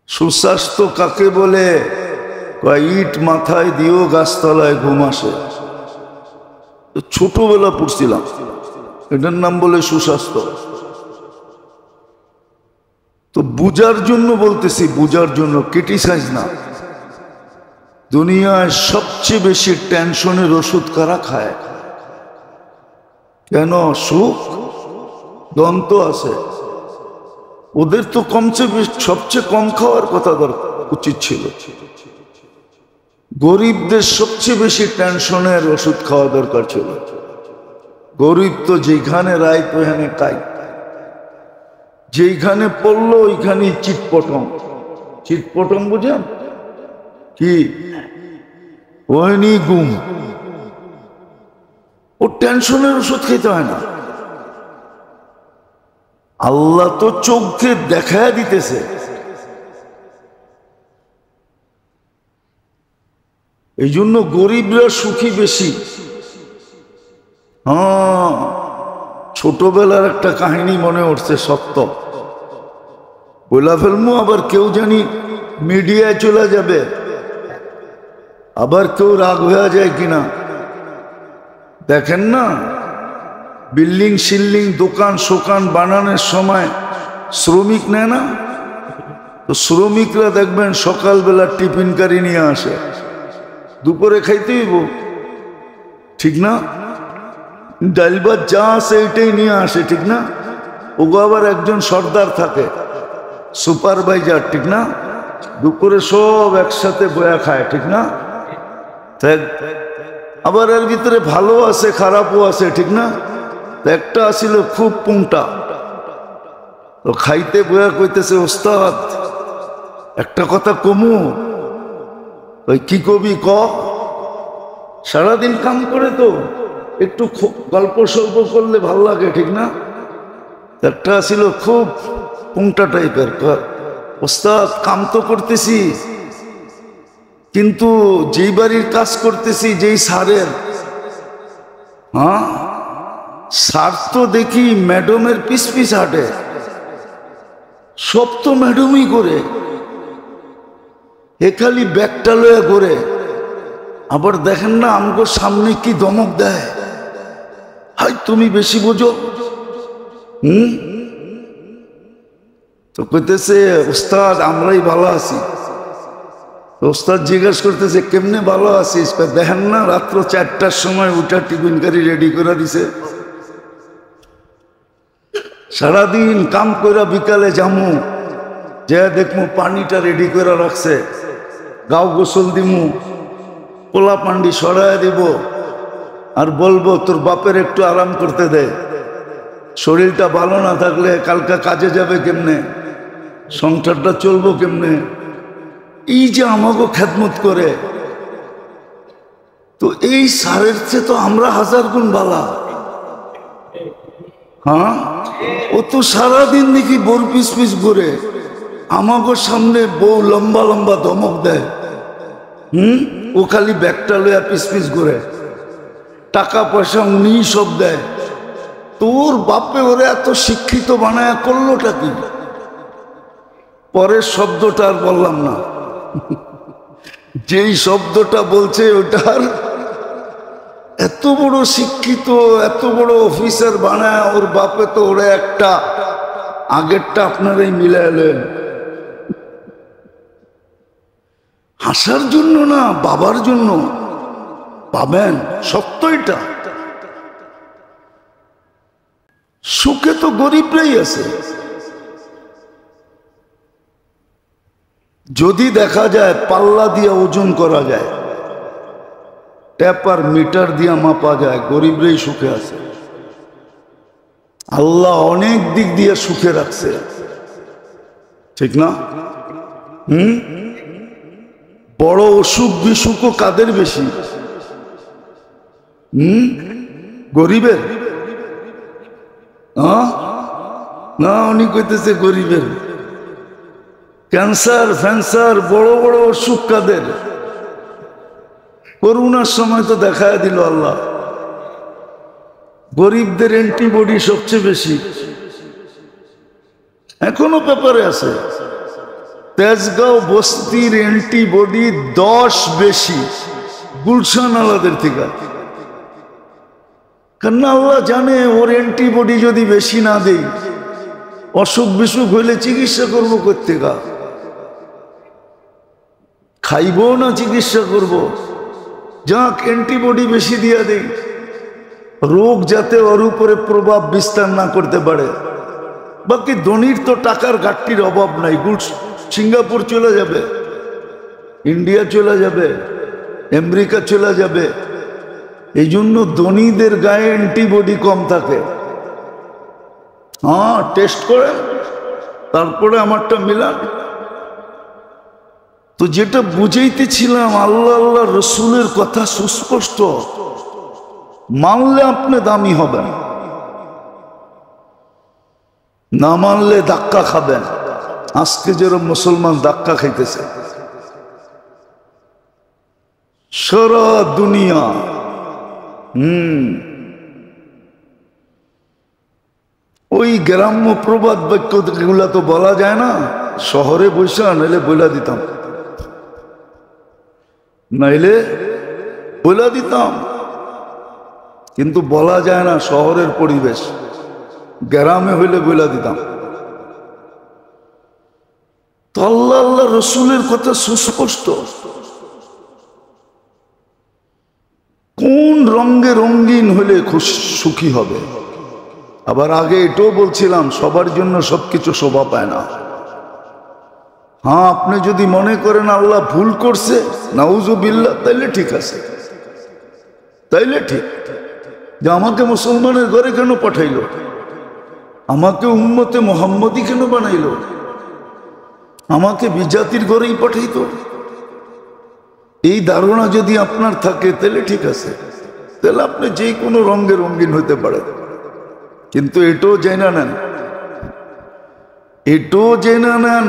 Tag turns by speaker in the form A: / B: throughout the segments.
A: সুস্বাস্থ্য কাকে বলে? ইট মাথায় দিও গাছতলায় ঘুম আসে। ছোটবেলা পড়ছিলাম, এটার নাম বলে সুস্বাস্থ্য। তো বুঝার জন্য বলতেছি, বুঝার জন্য, ক্রিটিসাইজ না। দুনিয়ায় সবচেয়ে বেশি টেনশনের ওষুধ কারা খায়? কেন? সুখ দন্ত আছে, ওদের তো সবচেয়ে কম খাওয়ার কথা উচিত ছিল। গরিবদের সবচেয়ে বেশি টেনশনের ওষুধ খাওয়া দরকার ছিল। গরিব তো যেখানে রায় ওখানে কাই, যেখানে পড়লো ওইখানে চিটপটং। চিটপটং বুঝেন কি? ওইনি গুম। ও টেনশনের ওষুধ খেতে হয় না। আল্লাহ তো চোখকে দেখায় দিতেছে। এই জন্য গরিবরা সুখী বেশি। হ্যাঁ, ছোটবেলার একটা কাহিনী মনে উঠছে, সত্য বইলা ফেলমু, আবার কেউ জানি মিডিয়ায় চলে যাবে, আবার কেউ রাগ হয়ে যায় কিনা। দেখেন না, বিল্ডিং শিল্ডিং দোকান শোকান বানানোর সময় শ্রমিক নেয় না? তো শ্রমিকরা দেখবেন সকালবেলা টিফিন কারি নিয়ে আসে, দুপুরে খাইতে হইব, ঠিক না? ডাল ভাত যা আছে এটাই নিয়ে আসে, ঠিক না? ওগো আবার একজন সর্দার থাকে, সুপারভাইজার, ঠিক না? দুপুরে সব একসাথে বয়া খায়, ঠিক না? আবার এর ভিতরে ভালো আছে খারাপও আছে, ঠিক না? একটা আসিল খুব পুংটা, তো খাইতে বয়া কইতেছে, ওস্তাদ একটা কথা কমু। ওই কি কবি ক? সারাদিন কাম করে তো একটু গল্প সল্প করলে ভাল লাগে, ঠিক না? একটা ছিল খুব পুংটা টাইপের। ওস্তাদ কাম তো করতেছি, কিন্তু যেই বাড়ির কাজ করতেছি, যেই সারের, হ্যাঁ সার তো দেখি ম্যাডামের পিস পিস হাঁটে, সব তো ম্যাডামই করে, এ খালি ব্যাগটা লয়ে করে। আবার দেখেন না আমগো সামনে কি ধমক দেয়, হাই তুমি বেশি বোঝো। তো কইতেছে, ওস্তাদ আমরাই ভালো আছি। ওস্তাদ জিজ্ঞাসা করতেছে, কেমনে ভালো আছিস? দেখেন না রাত্র 4টার সময় উঠা টিফিন কারি রেডি করে দিছে। সারাদিন কাম করে বিকালে যামু, যে দেখমু পানিটা রেডি করে রাখছে, গাও গোসল দিমু, পোলা পান্ডি সরাই দিব, আর বলবো তোর বাপের একটু আরাম করতে দে, শরীরটা ভালো না থাকলে কালকে কাজে যাবে কেমনে, সংসারটা চলবো কেমনে। এই যে আমাকে খেদমত করে, তো এই সারের চেয়ে তো আমরা 1000 গুণ বালা। হ্যাঁ, ও তো সারাদিন দেখি বোর পিস পিস ঘুরে, আমাকে সামনে বউ লম্বা লম্বা ধমক দেয়। ও খালি ব্যাগটা লইয়া পিস পিস ঘুরে, টাকা পয়সা উনি সব দেয়। তোর বাপে ওরে এত শিক্ষিত বানায় করলোটা কি? পরের শব্দটা আর বললাম না, যেই শব্দটা বলছে ওটার, এত বড় শিক্ষিত এত বড় অফিসার বানায় ওর বাপে, তো ওরা একটা আগেরটা আপনারাই মিলাইলেন। হাসার জন্য না, বাবার জন্য। পাবেন সত্য এটা। সুখে তো গরিবরাই আছে। যদি দেখা যায় পাল্লা দিয়ে ওজন করা যায়, ট্যাপার মিটার দিয়ে মাপা যায়, গরিবরাই সুখে আছে। আল্লাহ অনেক দিক দিয়ে সুখে রাখছে, ঠিক না? বড় অসুখ বিসুখও কাদের বেশি? গরিবের না, উনি কইতেছে গরিবের। ক্যান্সার ফ্যান্সার বড় বড় অসুখ কাদের? করোনার সময় তো দেখায় দিল আল্লাহ, গরিবদের অ্যান্টিবডি সবচেয়ে বেশি। এখনো পেপারে আছে, তেজগাঁও বস্তির অ্যান্টিবডি 10 বেশি গুলশান আলাদের থেকে। কারণ আল্লাহ জানে ওর অ্যান্টিবডি যদি বেশি না দেই, অসুখ বিসুখ হইলে চিকিৎসা করবো কোত্থেকা? খাইবো না চিকিৎসা করব? যাক অ্যান্টিবডি বেশি দিয়া দেই, রোগ যাতে ওর উপরে প্রভাব বিস্তার না করতে পারে। বাকি ধনীর তো টাকার ঘাটতির অভাব নাই, সিঙ্গাপুর চলে যাবে, ইন্ডিয়া চলে যাবে, আমেরিকা চলে যাবে। এই জন্য ধনীদের গায়ে অ্যান্টিবডি কম থাকে। হ্যাঁ, টেস্ট করেন, তারপরে আমারটা মিলান। তো যেটা বুঝাইতেছিলাম, আল্লাহ আল্লাহ রসুলের কথা সুস্পষ্ট, মানলে আপনি দামি হবেন, না মানলে ধাক্কা খাবেন। আজকে যেরকম মুসলমান ধাক্কা খাইতেছে সারা দুনিয়া। ওই গ্রাম্য প্রবাদ বাক্য গুলা তো বলা যায় না, শহরে বসে নাইলে বইলা দিতাম, নাইলে বইলা দিতাম, কিন্তু বলা যায় না, শহরের পরিবেশ। গ্রামে হইলে বইলা দিতাম। তো আল্লাহ আল্লাহ রসুলের কথা সুস্পষ্ট। কোন রঙে রঙিন হলে সুখী হবে? আবার আগে এটাও বলছিলাম, সবার জন্য সবকিছু শোভা পায় না। হ্যাঁ, আপনি যদি মনে করেন আল্লাহ ভুল করছে, নাউজুবিল্লাহ, তাইলে ঠিক আছে, তাইলে ঠিক। যে আমাকে মুসলমানের ঘরে কেন পাঠাইল, আমাকে উম্মতে মোহাম্মদী কেন বানাইল, আমাকে বিজাতির ঘরেই পাঠাইতো, এই ধারণা যদি আপনার থাকে তাহলে ঠিক আছে, তাহলে আপনি যে কোনো রঙে রঙিন হতে পারেন। কিন্তু এটাও জেনে নেন, এটাও জেনে নেন,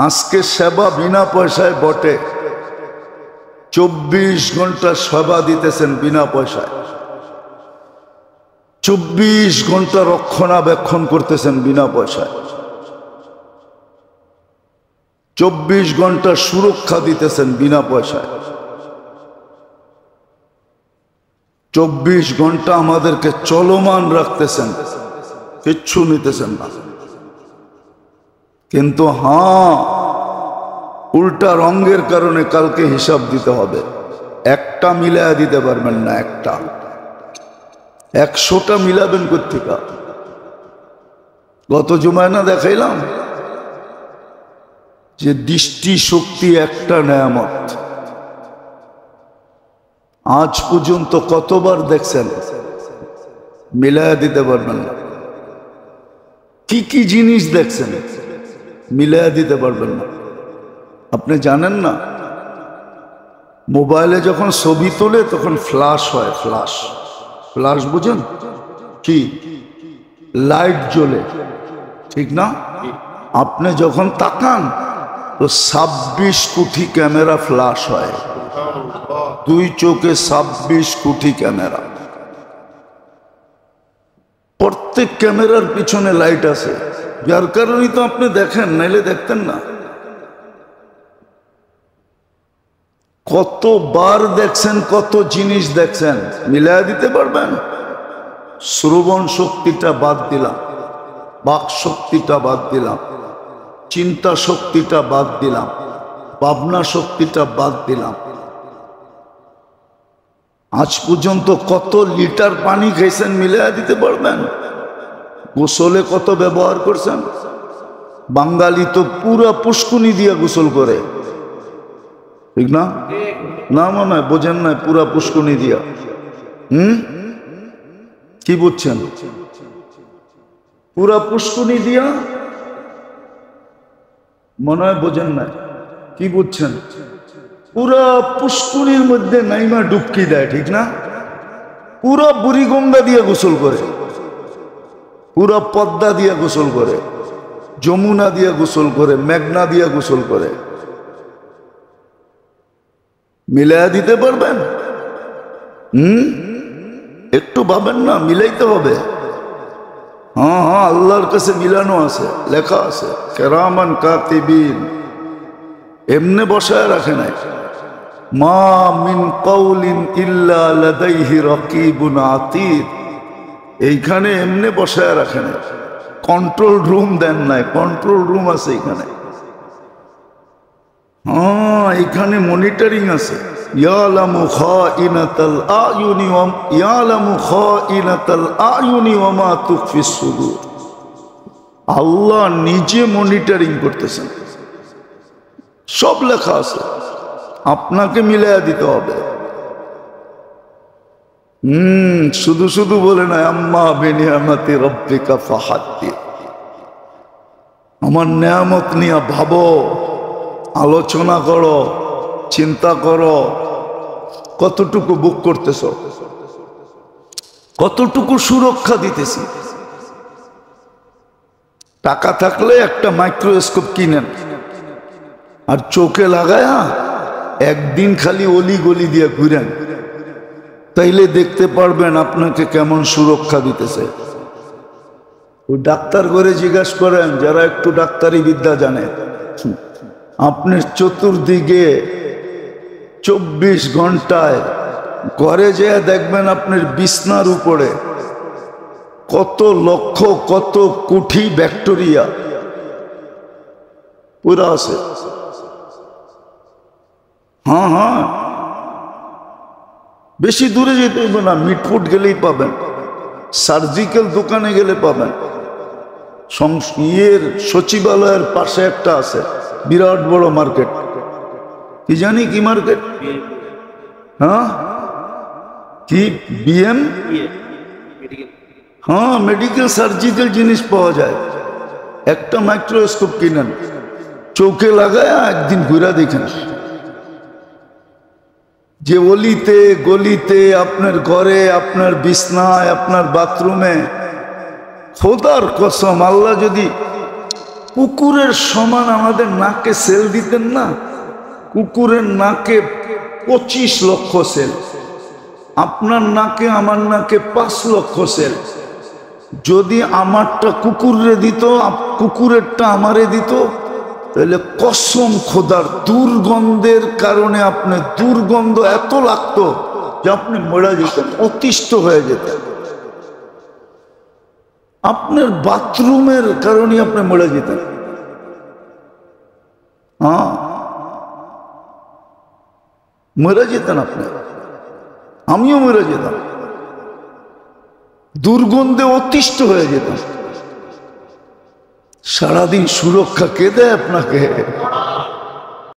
A: আজকে সেবা বিনা পয়সায় বটে। 24 ঘন্টা সেবা দিতেছেন বিনা পয়সায়, 24 ঘন্টা রক্ষণাবেক্ষণ করতেছেন বিনা পয়সায়, 24 ঘন্টা সুরক্ষা দিতেছেন বিনা পয়সায়, 24 ঘন্টা আমাদেরকে চলমান রাখতেছেন, কিচ্ছু নিতেছেন না। কিন্তু হ্যাঁ, উল্টা রঙের কারণে কালকে হিসাব দিতে হবে। একটা মিলায়া দিতে পারবেন না, একটা 100টা মিলাবেন কোত্থেকা? গত জুমায় না দেখাইলাম যে দৃষ্টি শক্তি একটা নেয়ামত। আজ পর্যন্ত কতবার দেখছেন? মিলায়া দিতে পারবেন না। কি কি জিনিস দেখছেন? মিলায়া দিতে পারবেন না। আপনি জানেন না, মোবাইলে যখন ছবি তোলে তখন ফ্ল্যাশ হয়, ফ্ল্যাশ, ফ্ল্যাশ বুঝেন? কি লাইট জ্বলে, ঠিক না? আপনি যখন তাকান তো 26 কোটি ক্যামেরা ফ্ল্যাশ হয়, 2 চোখে 26 কোটি ক্যামেরা। প্রত্যেক ক্যামেরার পিছনে লাইট আছে, যার কারণেই তো আপনি দেখেন, নাইলে দেখতেন না। কতবার দেখছেন, কত জিনিস দেখছেন, মিলায়া দিতে পারবেন? শ্রবণ শক্তিটা বাদ দিলাম, বাক শক্তিটা বাদ দিলাম, চিন্তা শক্তিটা বাদ দিলাম, ভাবনা শক্তিটা বাদ দিলাম। আজ পর্যন্ত কত লিটার পানি খাইছেন, মিলায়া দিতে পারবেন? গোসলে কত ব্যবহার করছেন? বাঙালি তো পুরা পুষ্কুনি দিয়ে গোসল করে, ঠিক না? না মনে হয় বোঝেন না, পুরা পুষ্কুনি দিয়া। কি বুঝছেন? পুরা পুষ্কুনি দিয়া, মনে হয় বোঝেন না। কি বুঝছেন? পুরা পুষ্কুনির মধ্যে নাইমা ডুবকি দেয়, ঠিক না? পুরা বুড়িগঙ্গা দিয়ে গোসল করে, পুরা পদ্মা দিয়ে গোসল করে, যমুনা দিয়ে গোসল করে, মেঘনা দিয়ে গোসল করে। মিলাইয়া দিতে পারবেন? একটু ভাবেন না, মিলাইতে হবে। হ্যাঁ হ্যাঁ, আল্লাহর কাছে মিলানো আছে, লেখা আছে কিরামান কাতিবিন। এমনে বসায় রাখে নাই। মা মিন কাউলিন ইল্লা লাদাইহি রাকিবুন আতীদ। এইখানে এমনে বসায় রাখে নাই, কন্ট্রোল রুম দেন নাই, কন্ট্রোল রুম আছে এখানে। হ্যাঁ, এখানে মনিটরিং আছে। ইয়ালামু খাইনাতাল আয়ুনি ওয়া মা তুখফিস সুদূর। আল্লাহ নিজে মনিটরিং করতেছেন, সব লেখা আছে, আপনাকে মিলাইয়া দিতে হবে। শুধু শুধু বলে না আম্মা বিনিয়ামতি রাব্বিকা ফাহাদ্দিস। আমার নিয়ামত নিয়ে ভাবো, আলোচনা করো, চিন্তা করো, কতটুকু বুক করতেছ, কতটুকু সুরক্ষা দিতেছি। টাকা থাকলে একটা মাইক্রোস্কোপ কিনেন, আর চোখে লাগায়া একদিন খালি অলি গলি দিয়ে ঘুরেন, তাইলে দেখতে পারবেন আপনাকে কেমন সুরক্ষা দিতেছে। ওই ডাক্তার করে জিজ্ঞাসা করেন, যারা একটু ডাক্তারি বিদ্যা জানে, আপনি চতুর্দিকে 24 ঘন্টায় ঘরে যেয়ে দেখবেন আপনার বিছনার উপরে কত লক্ষ কত কোটি ব্যাকটেরিয়া পুরা আছে। হ্যাঁ হ্যাঁ, বেশি দূরে যেতে হবে না, মিটফুট গেলেই পাবেন, সার্জিক্যাল দোকানে গেলে পাবেন। সচিবালয়ের পাশে একটা আছে বিরাট বড় মার্কেট, কি জানি কি মার্কেট, হ্যাঁ কি বিএম, হ্যাঁ মেডিকেল সার্জিক্যাল জিনিস পাওয়া যায়। একটা মাইক্রোস্কোপ কিনেন, চোখে লাগায় একদিন ঘুরা দেখেন, যে অলিতে গলিতে, আপনার ঘরে, আপনার বিছনায়, আপনার বাথরুমে, খোদার কসম, আল্লাহ যদি কুকুরের সমান আমাদের নাকে সেল দিতেন না, কুকুরের নাকে 25 লক্ষ সেল, আপনার নাকে আমার নাকে 5 লক্ষ সেল। যদি আমারটা কুকুরে দিত, কুকুরেরটা আমারে দিত, তাহলে কসম খোদার দুর্গন্ধের কারণে আপনি দুর্গন্ধ এত লাগতো যে আপনি মরে যেতেন, অতিষ্ঠ হয়ে যেতেন। আপনার বাথরুমের কারণে আপনি মরে যেতেন। হ্যাঁ, মরে যেতেন আপনি, আমিও মরে যেতাম, দুর্গন্ধে অতিষ্ঠ হয়ে যেতাম। সারাদিন সুরক্ষা কে দেয় আপনাকে?